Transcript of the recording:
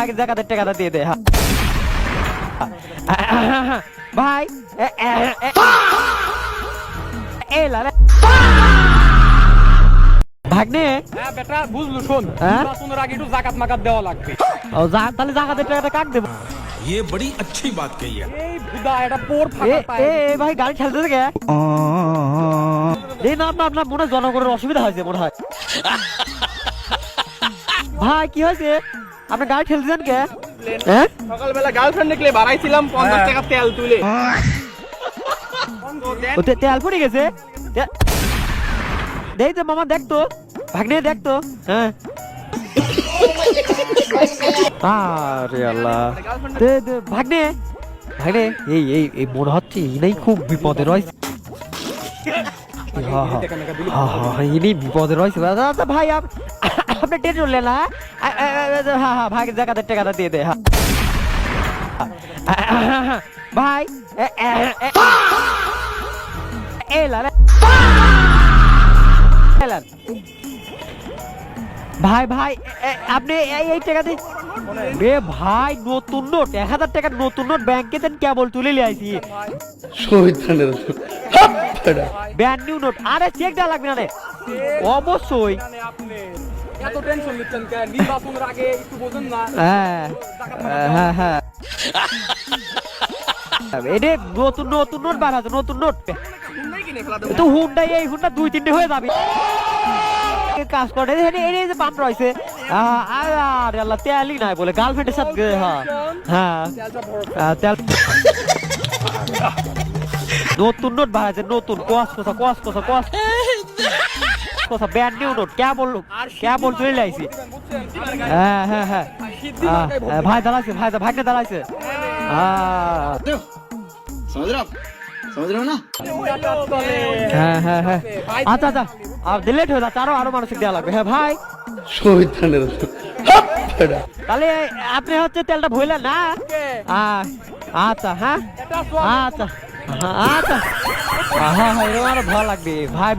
আগে জাকাতের টাকাটা দিয়ে দে। ভাই ভাগ্নে বেটা বুঝলু শোন, নির্বাচনের আগে একটু জাকাত মাকাত দেওয়া লাগবে। তাহলে জাকাতের টাকাটা কাক দেবো। ये बड़ी अच्छी बात कही है। এই বুদা এটা পোর ফাঁকা পায়। ভাই গাড়ি ঠেলতে থেকে এই না আপনার মনে হয় জনগণের অসুবিধা হয়েছে মনে হয়। ভাই কি হয়েছে আপনি গাড়ি ঠেলতেছেন কে? সকালবেলা গার্লফ্রেন্ড দেখলে বাড়াইছিলাম 50 টাকা তেল তুলে। তেল পড়ে গেছে। দেখ তো মামা, দেখতো ভাগ্নে, দেখতো। হ্যাঁ আরে আল্লাহ, ভাগ্নে ভাগ্নে এই এই এই মনে হচ্ছে ইনাই খুব বিপদে রয়েছে। ইনি বিপদে রয়েছে। আচ্ছা ভাই আপনি টেনশন করলেন না। হ্যাঁ হ্যাঁ ভাই জাকাতের টাকাটা দিয়ে দে। ভাই ভাই ভাই আপনি এই টাকা দিয়ে রে ভাই, নতুন নোট 1000 টাকার নতুন নোট ব্যাংকে দেন কেবল তুলে নিয়ে আইছি। Brand new note. আরে চেক দেওয়া লাগবে না রে। অবশ্যই এত টেনশন নিচ্ছেন কেন? নির্বাচনের আগে একটু বোঝেন না। হ্যাঁ হ্যাঁ হ্যাঁ এটা নতুন নতুন নোট বার আছে, নতুন নোট তো হুন্ডাই, এই হুন্ডা 2-3টে হয়ে যাবে। কাজ করে এই যে পাম্প রয়েছে। আরে আল্লাহ, তেলই নাই বলে গার্লফ্রেন্ডের সাথে। হ্যাঁ তেল নতুন নোট বার আছে, নতুন কোয়াস ব্র্যান্ড নিউ নোট কেবল চলে আইছি। হ্যাঁ হ্যাঁ হ্যাঁ ভাই দাঁড়াইছে, ভাগ্নে দাঁড়াইছে। হ্যাঁ হ্যাঁ হ্যাঁ আচ্ছা আচ্ছা লেট হয়ে যাচ্ছে, আরো মানুষকে দেওয়া লাগবে। হ্যাঁ ভাই তাহলে আপনি হচ্ছে তেলটা ভুলেন না। আচ্ছা হ্যাঁ আচ্ছা আচ্ছা হ্যাঁ হ্যাঁ এরকম আরো ভালো লাগবে ভাই।